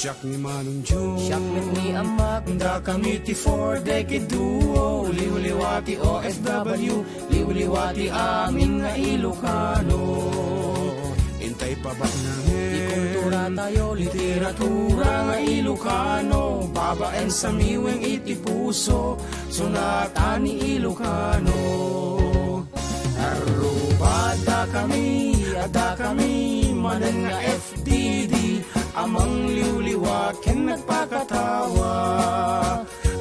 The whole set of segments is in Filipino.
Siyak ni Manong June, siyak ni Amak, da kami ti 4-decade duo. Liwliwati OFW, liwliwati amin nga Ilocano. Intay pa ba namin? ikultura tayo, Literatura nga Ilocano, babaen sa miweng iti puso, sunata ni Ilocano. Arubada kami, ada kami, manan nga FDD, amang liwliwat ken nagpakatawa.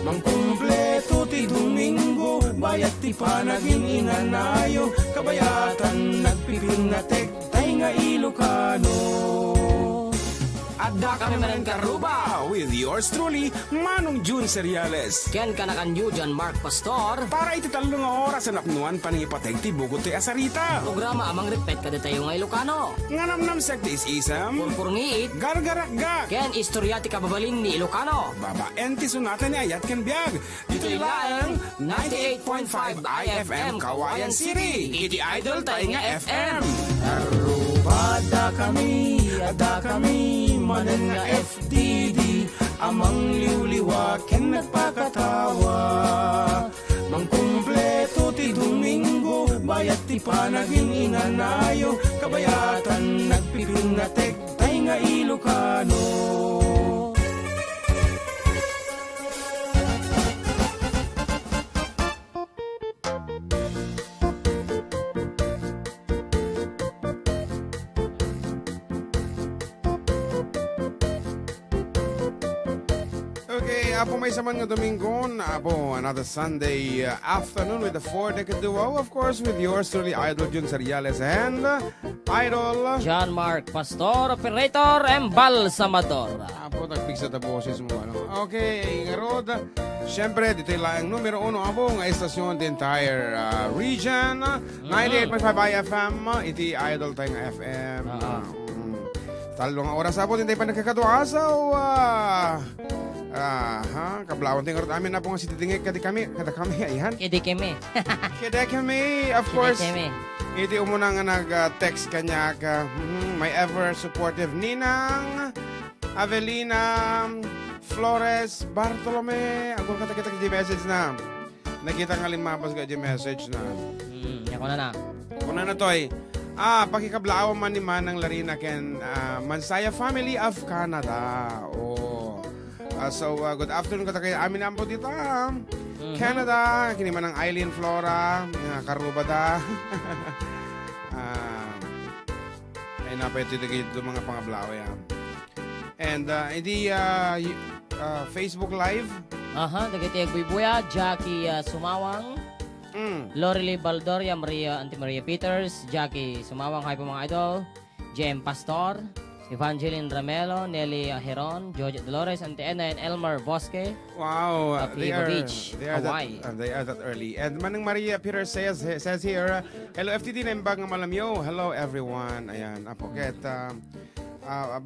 Mangkumpleto ti Domingo, bayat ti panaging inanayo, kabayatan nagpipingatek, tay nga Ilocano. Adda kami manan karuba with yours truly, Manong June Seriales. Ken kanakanyo John Mark Pastor. Para iti 3 oras sa napnuan paningipateg ti bugot ti asarita. Programa amang repet kada tayo nga Ilocano. Nganamnam sek ti isam, Purpurngiit, gargarakga. ken istorya ti kababaling ni Ilocano. Babaen ti sunatan ni Ayat ken Biag. Dito ilaeng 98.5 IFM Kawayan City. Iti idol tayo nga FM. Arubada kami, ada kami, manan nga FDD, amang liwliwa ken nagpakatawa. Mangkumpleto ti Domingo, bayat ti panaging inanayo, kabayatan nagpipingatek, tay nga Ilocano. Okay, apo may saman nga Domingon, apo another Sunday afternoon with the 4-decade duo, of course, with yours truly, Idol June Seriales and Idol John Mark Pastor, Operator, Embalsamador. Apo, nagbig sa boses mo, ano? Okay, nga Rod, syempre, dito lang numero 1, apo, nga estasyon the entire region, 98.5 IFM, iti Idol tayo nga FM. Talo nga oras apo, hindi pa nagkakatuasa, kablawan tingor amin na po nga si titingin kada kami, ayan. Kedi keme. Kada kami, of course. Keme. Iti umuna nga nag-text kanya ka, my ever supportive Ninang, Avelina, Flores, Bartolome. Ako kita di message na. Nakita nga limabas ka di message na. Ako na. Kuna na toy. Pakikablawan man ni Manang Larina ken Mansaya Family of Canada. So, good afternoon ka kay amin ampo dito. Canada, kini man ang Eileen Flora, karubada. Ay napay dito mga pangablaw yan. And hindi Facebook Live. Dagiti agbubuya, Jackie Sumawang, Lorely Baldoria, Auntie Maria Peters, Jackie Sumawang, hi po mga idol, JM Pastor, Evangeline Ramelo, Nelly Heron, George Dolores, Auntie Edna, and Elmer Bosque. Wow, they are Hawaii. They are that early. And Manang Maria Peter says here, hello FTD na imbag ng malamyo. Hello everyone. Ayan, apo ket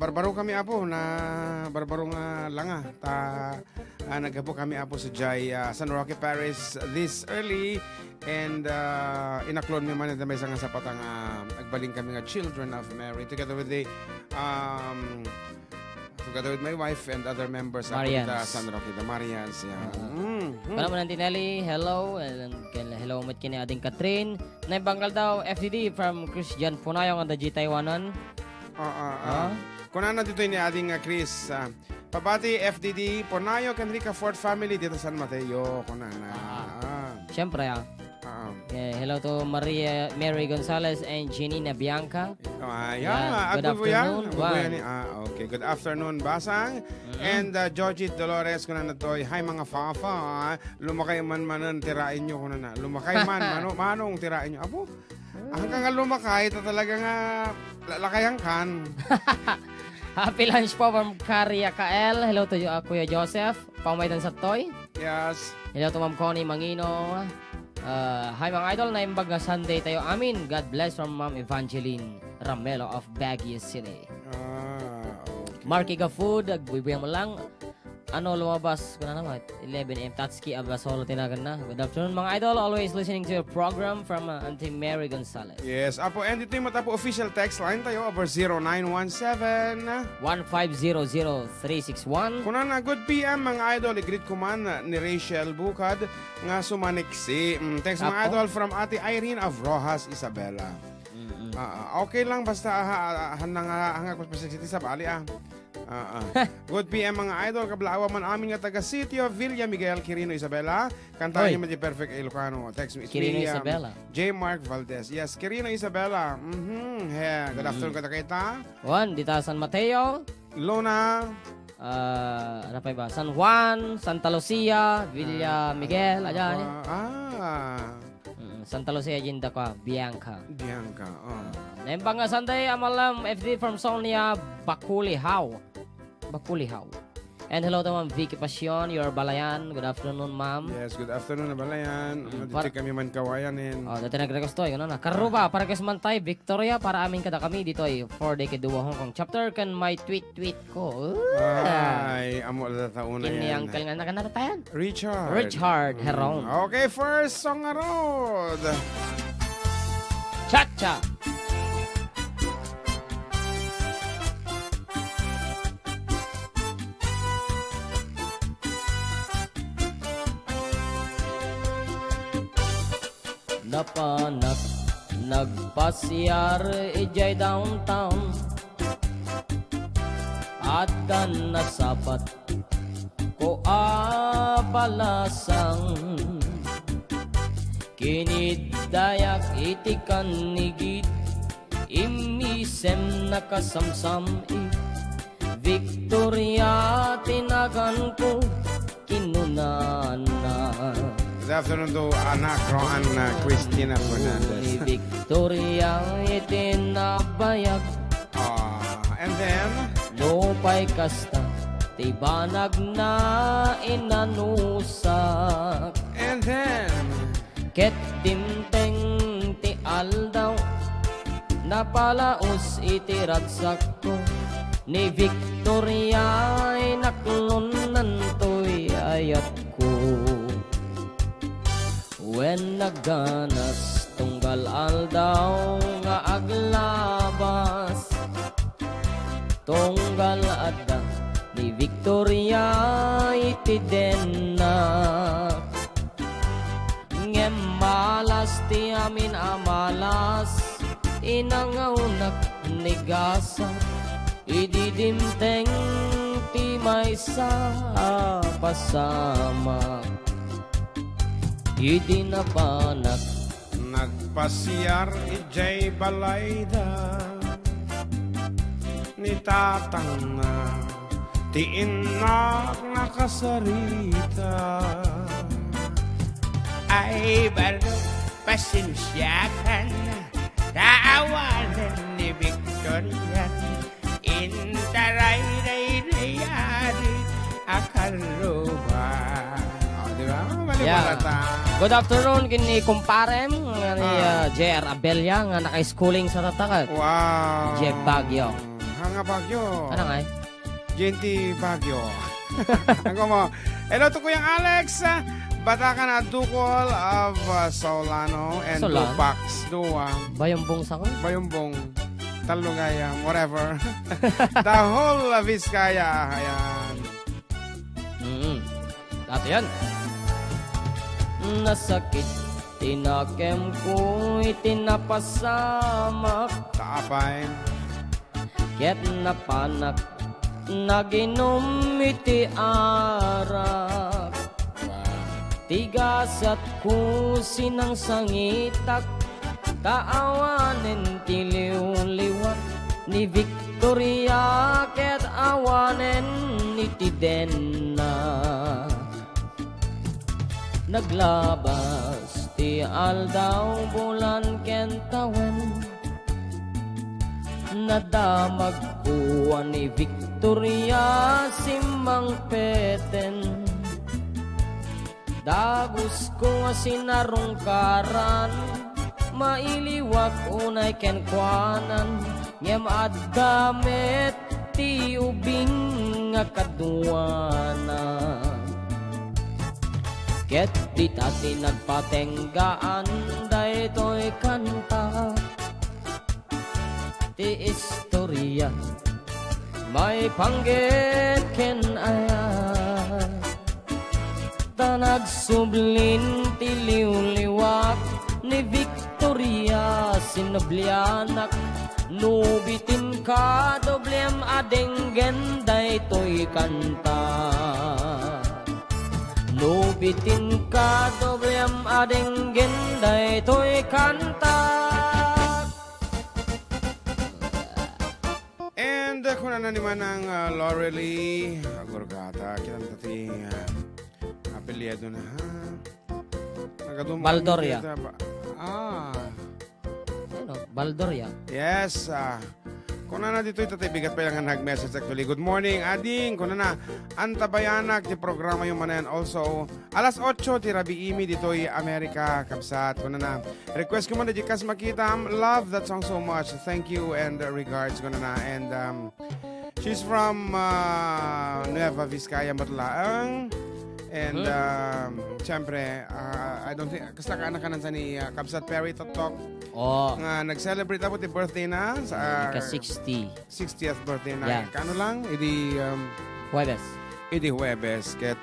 barbaro kami apo na barbaro nga langa naghapo kami apo sa Jai San Roque Paris this early. And inaklon mi man na may nga sapatang agbaling kami nga Children of Mary together with my wife and other members of the San Roque, the Marians. Para mo nanti Nelly, hello. And hello umat kini ading Catherine. Naibanggal daw FDD from Christian Punayong ang G Taiwanan. Kunana dito ni ading Chris. Pabati FDD, Punayo, Enrica Ford family dito San Mateo. Kunana. Siyempre hello to Mary Gonzalez and Janina Bianca. Good afternoon. Okay, good afternoon, Basang. And Georgie Dolores, kuna na to, hi mga fafa, lumakay man tirain nyo, kuna na. Lumakay man, manong tirain nyo. Apo, hanggang nga lumakay, ito talaga nga, lakayang kan. Happy lunch po from Karia Kael. Hello to Kuya Joseph, pamaitan sa Toy. Yes. Hello to Ma'am Connie Mangino. Hi mga idol, na imbag na Sunday tayo amin. God bless from Ma'am Evangeline Ramelo of Baguio City. Okay. Marky Ka Food, agbibigyan mo lang. lumabas ko na naman. 11 a.m. Tatsuki Abasolo tinagan na. Good afternoon mga idol. Always listening to your program from Auntie Mary Gonzalez. Yes, apo, and ito yung matapo official text line tayo over 0917. 1500361. Kuna na, good PM mga idol. I-greet ko man ni Rachel Bukad nga sumaniksi. Thanks mga Apo. idol from Ate Irene of Rojas, Isabela. Okay lang basta hangak pa sa city sa bali Good PM mga idol, kablawa man amin nga taga City of Villa Miguel, Quirino, Isabela. Kantahan niyo man perfect Ilocano. Text me. Quirino, Isabela. J. Mark Valdez. Yes, Quirino, Isabela. Yeah. Good afternoon kada kita. Juan, dita San Mateo. Lona. Ano pa iba? San Juan, Santa Lucia, Villa Miguel, ayan. Santa Lucia, Jinda ka, Bianca. Bianca. Nembang nga Sunday, amalam, FD from Sonia, Bakulihaw. And hello to Ma'am Vicky Pasyon, your balayan. Good afternoon, ma'am. Yes, good afternoon na balayan. Dito kami man kawayanin. Dati nag-request to, yun na. Karuba, para man tayo, Victoria, para amin kada kami dito ay 4 day keduwa Hong Kong chapter kan may tweet ko. Ay, amo la tauna Kini yan. uncle nga nakanatayan. Richard Heron. Okay, first song nga road. Cha-cha. Napanak, nagpasyar ijay downtown at kan nasapat ko apalasang kinidayak itikan nigit imisem nakasamsam Victoria tinagan ko kinunana. Good afternoon to anak Roan Christina Ni Fernandez. Victoria itinabayag And then, lupay kasta tibanag na inanusak and then, ket timteng ti aldaw napalaos iti ragsak ko ni Victoria ay naklunan to'y ayat ko. When naganas tunggal aldaw nga aglabas tunggal adda ni Victoria iti denak ngem malas ti amin amalas inangaunak nigasa ididimteng ti may sa pasama idinapanak nagpasyar ijay balayda ni tatang na tiinak nakasarita. Ay balo pasensyakan taawanan ni Victoria intaray rayari akaluba. Diba? Maliwalata. Good afternoon kini kumparem nga ni JR Abelya nga naka-schooling sa Tatakat. Wow. Jeff Baguio. Hanga Baguio. Ano nga eh? Genti Baguio. Ako mo. Hello to Kuyang Alex. Batakan at Dukol of Solano and Solano? Dupax. Dua. Bayambong sa ko? Bayumbong. Talugaya. Whatever. The whole Vizcaya. Ayan. Dati yan. Nasakit, tinakem ko, itinapasamak, Kaapay. ket napanak, naginom iti arak. Tigasat ko sinang sangitak, taawanen ti liw-liwat, ni Victoria ket awanen iti denna. Naglabas ti aldaw bulan kentawan nadamag ko ni Victoria simmang peten dagos ko nga sinarungkaran mailiwak unay kenkwanan ngem ad damit ti ubing nga kaduana. Ket di tati nagpatenggaan daytoy kanta ti istorya may panggit ken aya ta nagsublin ti liwliwak ni Victoria sinoblianak nubitin ka doblem adenggen daytoy kanta nubitin ka doblem adenggen daytoy kanta. And kung ano naman ang Lorelie Gorgata, kita tati apelyido na ha. Baldoria. Ano? Baldoria. Yes. Kung na dito tatay bigat pa yung nag-message actually. Good morning, Ading. Kung na antabayanak ti programa yung manan. Also, alas 8 ti Rabi Imi dito'y Amerika, Kabsat. Kung na request ko mo na di kas makita. Love that song so much. Thank you and regards. Kung na and she's from Nueva Vizcaya, Matlaang. And siyempre, I don't think, kasi nakaanak sa ni Kabsat Perry Totok. Oh. Nga nag-celebrate ako ti birthday na sa Ika-60. 60th birthday na. Yeah. Kano lang? Jueves. Idi Huwebes. Ket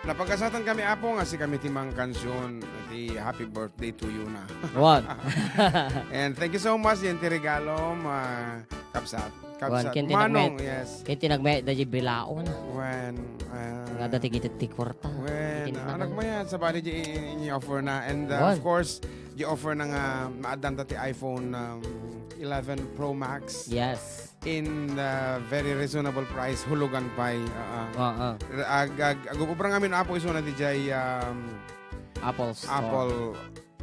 napagkasatan kami apo nga si kami timang kansyon ti happy birthday to you na. One. And thank you so much din ti regalom Kabsat. Wan, Kabsat. kinti Manong, nagmet. yes. Kinti nagmet da di bilao na. When Nga dati kita ti kwarta. when anak mo yan sa bali di offer na and Wan. of course di offer na nga maadan ta ti iPhone 11 Pro Max. Yes. In very reasonable price, hulugan pa'y. Agupubra ngamin apo iso na di jay Apple Store. Apple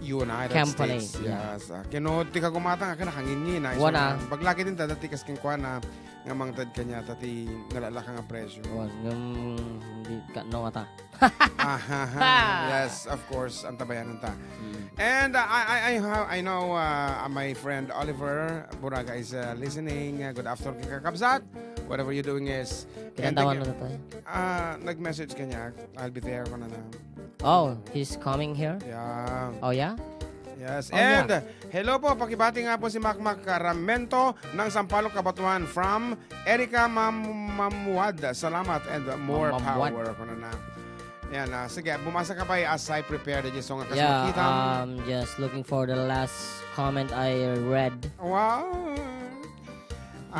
United Company. States. Yes. Kino ti kagumata nga kinahangin na. Wana. Paglaki din dati kas king kuana nga mangtad kanya tati nalalaka nga presyo. Wan. Hindi ka no ata. Yes, of course, antabayan ta. And I know my friend Oliver Buraga is listening. Good afternoon, Kakabsat. Whatever you're doing is... Kinantawan mo na to. Nag-message kanya. I'll be there ko na na. Oh, he's coming here? Yeah. Oh, yeah? Yes. Oh, And yeah. hello po, pakibati nga po si Makmak Ramento ng Sampaloc, Kabatuan from Erika Mamuad. Salamat and more Mamuad. power ko na na. Yan, sige, bumasa ka pa as I prepare the song. Yeah, Makita. just looking for the last comment I read. Wow.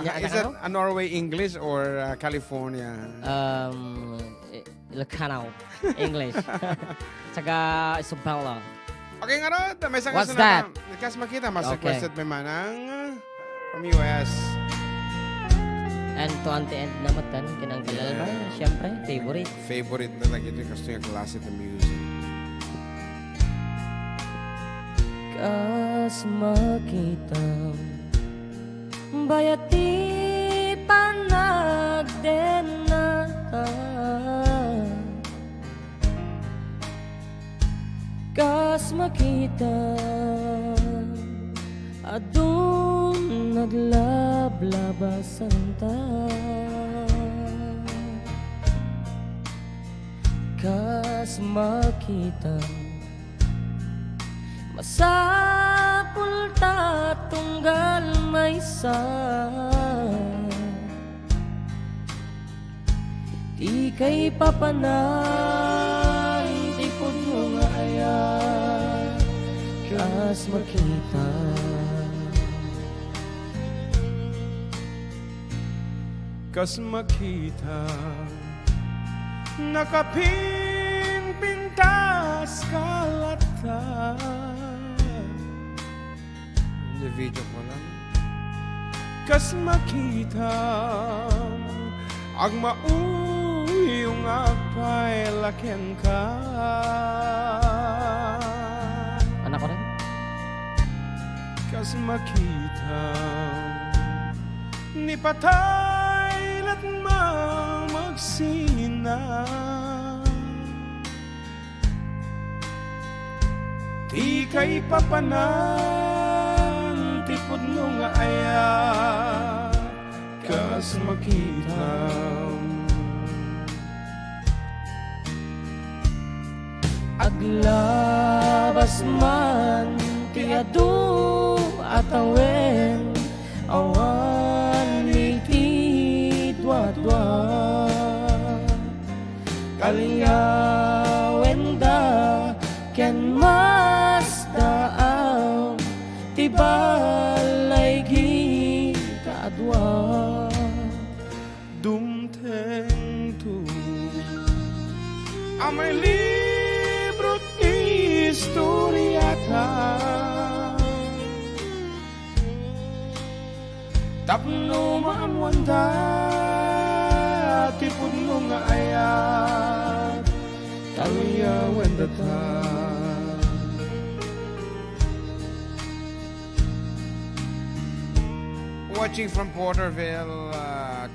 Yeah, Is it a Norway English or California? Ilocano, English. Saka Isabela. Okay nga Rod, may isang What's that? Kas makita, mas Okay. requested may manang from US. And to Auntie Ed naman tan, kinang kilala ba? Siyempre, favorite. Favorite na lagi ito kasi yung klase ng music. Kas makita bayati panagden na kas makita adun naglablabasan ta kas makita masapul ta tunggal maysa di kay papanan di puno nga aya kas makita Kas makita nakapinpintas kalata. Hindi video ko lang. Kas makita ag mauyong agpay laken ka. anak ko rin Kas makita ni patay lat mamagsina. Di kay papanan ti pudno nga aya kas makita Aglabas man tiadu atawen awan iti dwa-dwa kaliyawen da ken mas daaw tibalay kita adwa Dumteng tu Amay libro't istoryata Tapno mamwanda Tipod mo nga ayat Kaliyawen data Watching from Porterville,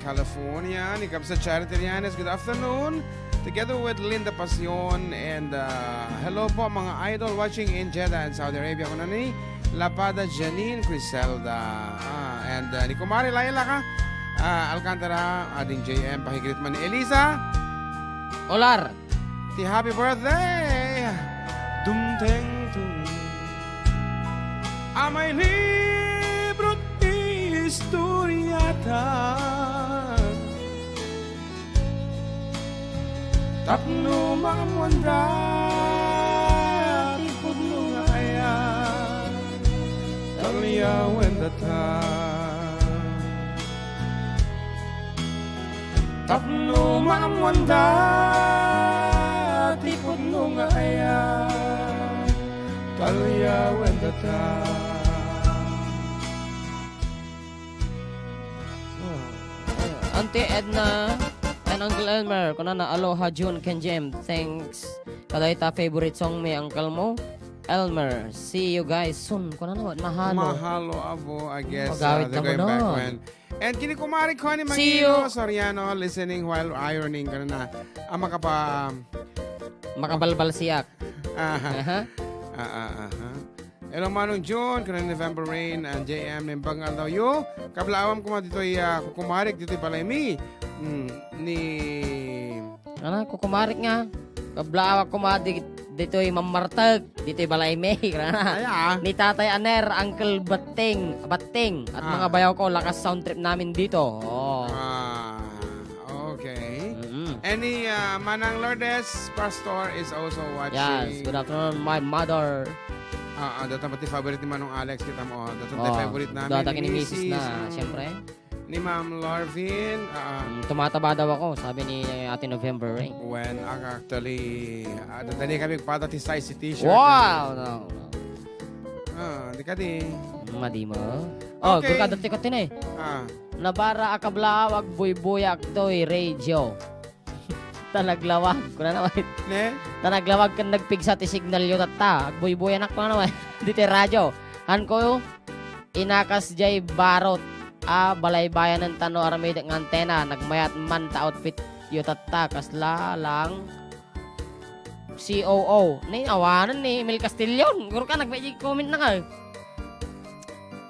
California. Nikap sa Charity Rianes. Good afternoon. Together with Linda Pasion and hello po mga idol watching in Jeddah and Saudi Arabia. Kuna ni Lapada Janine Criselda. And ni Kumari Laila ka. Alcantara, ading JM, pahigrit man ni Elisa. Olar Ti happy birthday. Dumteng tung. Amay libro't istoryata Tapno mamwanda Tipod mo nga kaya Kaliyawen data Tapno mamwanda Tipod mo nga kaya Kaliyawen data Auntie Edna and Uncle Elmer, kuna na aloha June Ken Jem. Thanks. Kadayta favorite song may uncle mo. Elmer, see you guys soon. Kuna na mahalo. Mahalo abo, I guess. Magawit They're ka mo going back nun. when. And kini kumari ko ni See Magino you. Soriano listening while ironing ka na. Ama ka pa. Makabalbal siyak. Aha. Aha. Hello Manong June, kana November Rain, and JM ng bangal daw yo. Kablawam ko dito'y kukumarik, dito'y balay mi. Ni... Ano, kukumarik nga. Kablawa kumadik dito'y mamartag. Dito'y balay may. Ay, Ni Tatay Aner, Uncle Bating, at mga bayaw ko, lakas sound trip namin dito. Oh. Okay. Mm-hmm. Any Manang Lourdes Pastor is also watching. Yes, good afternoon, my mother. Dito pati favorite ni Manong Alex, kita mo. Dito favorite namin. Dito ni Mrs. na, siyempre. Ni Ma'am Larvin. Tumataba daw ako, sabi ni Ate November Rain. When actually, dali kami patati size si t-shirt. Wow! No. Di ka di. Madi mo. Oh, Okay. gukadati ko tin eh. Nabara akablawag buybuyak doy radio. Tanaglawag. Kuna naman. Ne? Tanaglawag kan nagpigsa ti signal yo tatta. Buybuyanak pa naman. Dito radyo. Han ko inakas jay barot. Balaybayan ng tano aramid ng antena. Nagmayat man ta outfit yo tatta. Kasla lang COO. Ni awanan ni Emil Castillon. Guro ka nag-magic comment na ka.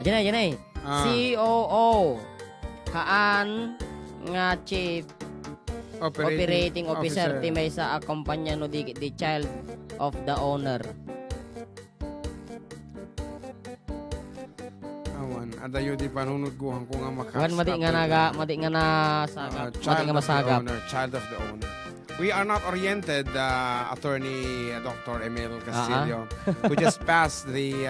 Diyan na. COO. Haan nga chief operating officer ti may sa akumpanya no di child of the owner. Awan, adayo di panunod guhang ko nga makas. Wan madi nga na sagap, madi nga masagap. Child of the owner. We are not oriented, attorney Dr. Emil Castillo, who just passed the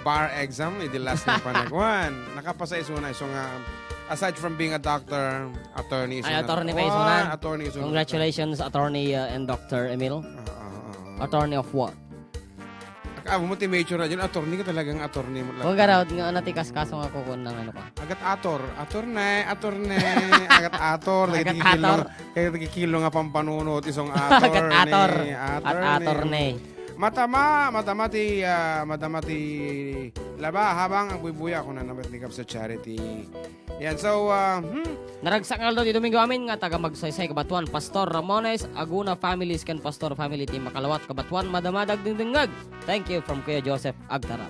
bar exam, the last na panagwan. Nakapasa isuna aside from being a doctor, attorney isuna. Ay, attorney pa isunan. Attorney isuna. Congratulations, attorney and Dr. Emil. Attorney of what? Mo ti major na dyan, attorney ka talagang attorney mo. Kung garaw, nga natikas kaso nga kukun ng ano pa. Agat attorney, agat ator, kaya kilo nga pampanunot, isong attorney. Attorney. Matama ti laba habang ang bubuya ako na namatlikap sa charity. Yan, so, Naragsak nga daw di Domingo amin nga taga magsaysay Kabatuan, Pastor Ramones, Aguna Families kan Pastor Family Team Makalawat, Kabatuan, Madamadag Dingdingag. Thank you from Kuya Joseph Agtara.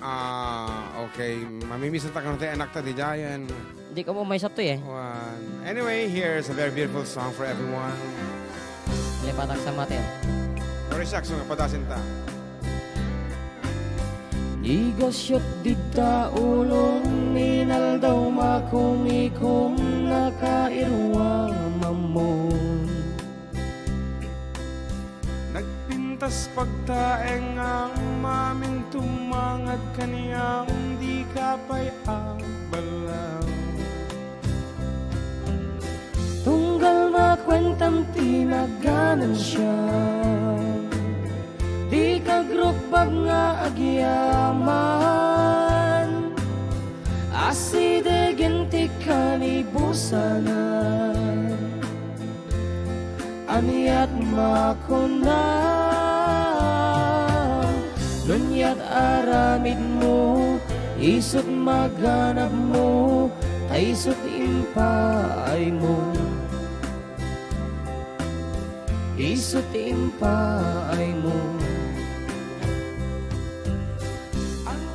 Okay. Mamimiss na tayo anak ta di Jayan. Hindi ka mo may sato eh. Anyway, here's a very beautiful song for everyone. Lipatak sa matin. Sorry, Shaks, nga padasin ta. Igasyot dita ulong minal daw makumikom nakairwang mamon. Nagpintas pagtaeng ang mamin tumangad kaniyang di kapay abalaw. Tunggal makwentang tinaganan siya, di kagrupag nga agyaman, aside ginti kanibusanan, aniyat makunang, lunyat aramid mo, isot maganap mo, taisot impay mo. Isot impay mo.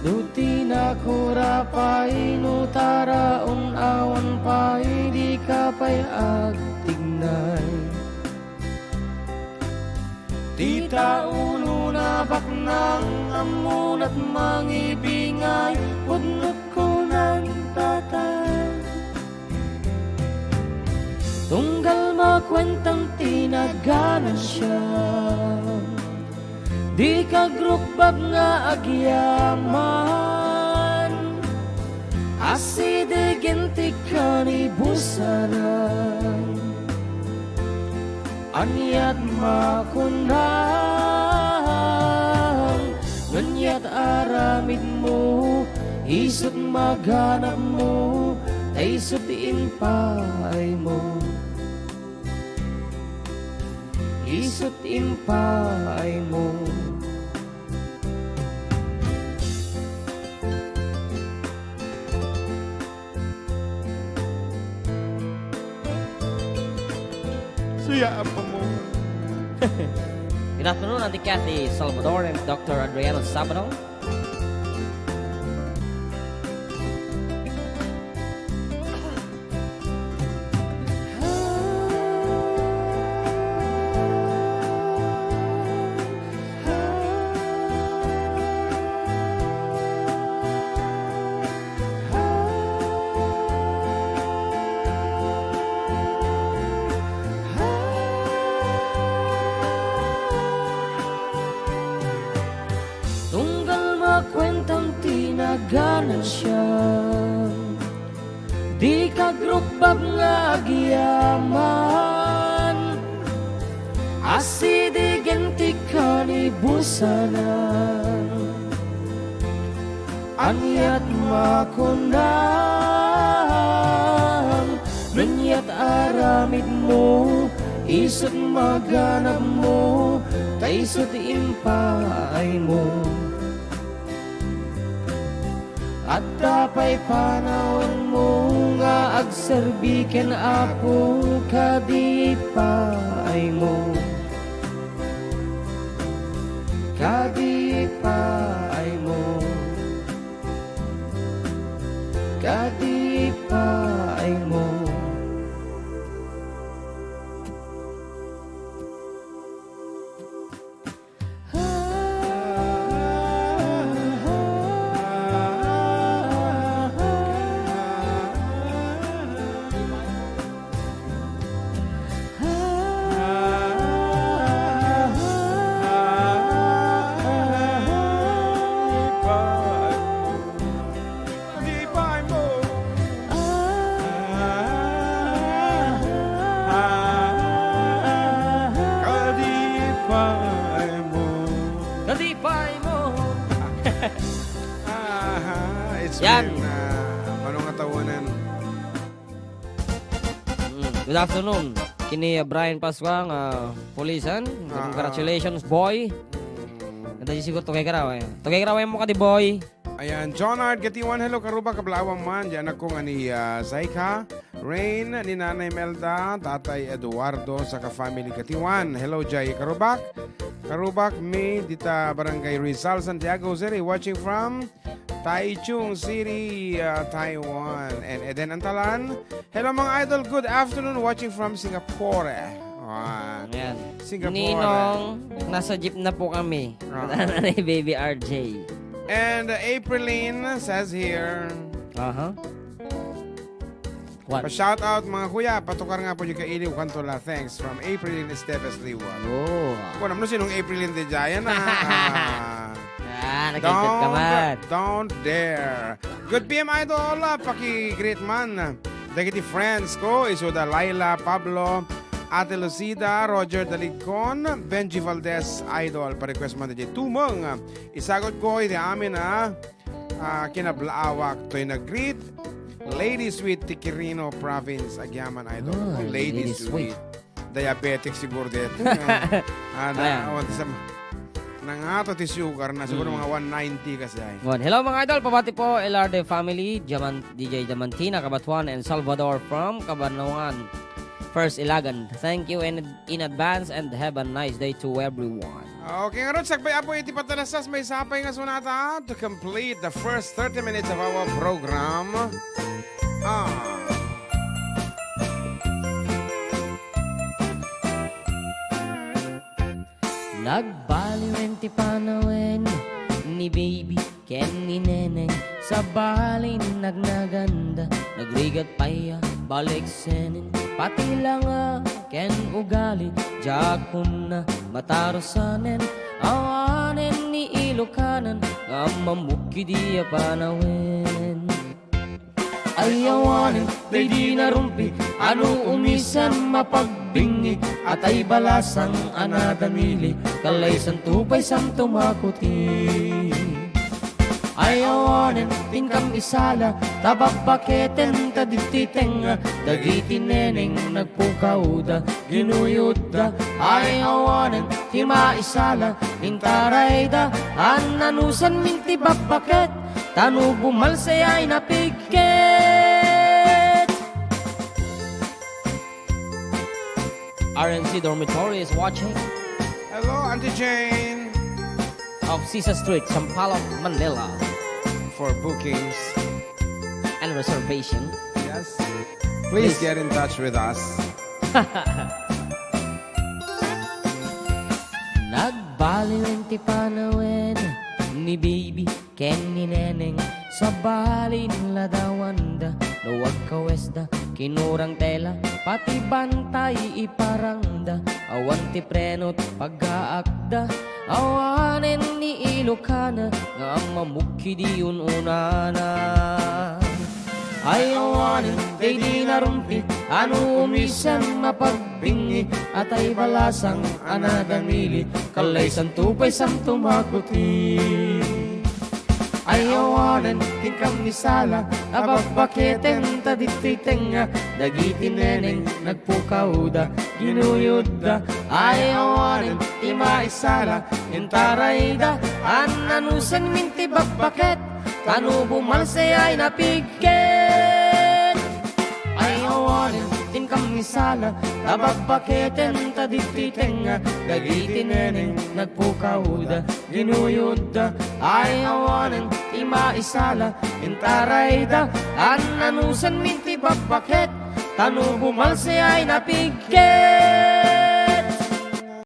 Duti na kurapay no taraon awan pay di ka pay agtignay. Tita ulo na baknang amon at mangibingay udnot ko ng tatay. Tunggal makwentang tinaganan siya, di kagrupbab nga agyaman, aside ginti kanibusanan, anyat makunang, nganyat aramid mo, isot maganap mo, taisot impay mo. Isot impay mo. Suyaan pa mo. Good afternoon, Auntie Kathy Salvador and Dr. Adriano Sabado. Kwentang tinaganan siya, di kagrupbab nga agyaman, aside ginti kanibusanan, anyat makunang, nanyat aramid mo, isot maganap mo, taisot impay mo. At tapay panahon mo nga agserbiken ako kadipay mo. Kadipay mo. Kadipay mo. It's Yan. been manong atawanan. Good afternoon. Kini Brian Pasquang, pulisan. Congratulations, boy. Ganda siguro tugay karaw eh. Tugay karaw mo ka di boy. Ayan, John Art Gatiwan, hello karuba kablawang man. Diyan ako nga ni Zaika, Rain, ni Nanay Melda, Tatay Eduardo, sa ka-family Gatiwan. Hello, Jay Karubak. Karubak, me, dita Barangay Rizal, Santiago City, watching from Taichung City, Taiwan. And Eden Antalan, hello mga idol, good afternoon, watching from Singapore. Yun. Ayan. Singapore. Ninong, nasa jeep na po kami. Ni Baby RJ. And Aprilin says here, Aha. What? pa-shout out mga kuya, patukar nga po yung kailiw kantola. Thanks from Aprilin Estevez Liwan. Oh. Kung naman sinong Aprilin de Jayan Nakikita ka man. Don't dare. Good PM Idol, paki-great man. Dagiti friends ko, Isoda Laila, Pablo, Ate Lucida, Roger Daligcon, Benji Valdez, Idol, pa-request man DJ Tumong. Isagot ko, iti amin kinablaawak to'y nag-greet. Lady Sweet, Tikirino Province, Agyaman, Idol. Oh, Lady Lady Sweet. Diabetic siguro dito. Nangato ti sugar na siguro mga 190 kasi ay. Hello mga idol, pabati po LRD family, DJ Diamantina, Kabatuan, and Salvador from Cabanatuan, First Ilagan. Thank you in advance and have a nice day to everyone. Okay nga ron, sagbay apo iti patalasas may sapay nga sunata to complete the first 30 minutes of our program. Nagbaliw ti panawin ni baby ken ni neneng sa balin nagnaganda nagrigat paya balik senin pati lang ken ugali jakun na matarosanen awanen ni ilokanan nga mamuki di panawin ayawanin day di narumpi ano umisan mapagbingi at ay balasang anadamili kalaysan tupay sam tumakuti ayawanin tingkam isala tababaketen tadititeng dagiti neneng nagpukauda ginuyuda ayawanin tima isala intarayda ananusan minti babaket tanu bumalsay ay napigket. RNC Dormitory is watching. Hello, Auntie Jane. Of Sisa Street, Sampaloc, Manila. For bookings And reservation. yes, please get in touch with us. Nagbaliw ti panawin ni baby ken ni neneng sa balin ladawanda luwag kawesda kinurang tela pati bantay iparangda awan ti prenot pag-aakda awanen ni ilokana nga mamuki di yun unana ayawanin day di narumpi ano umisan mapagbingi at ay balasang anadamili kalaysan tupay sam tumakuti ayawanan tingkam ni sala ababaketen tadititeng dagiti neneng nagpukauda ginuyuda ayawanan tima isala intarayda ananusan minti babaket tanu bumalsay ay napigket ayawanan tingkam ni sala ababaketen tadititeng dagiti neneng nagpukauda ginuyuda ayawanan tima isala intarayda ananusan minti babaket tanu bumalsay ay napigket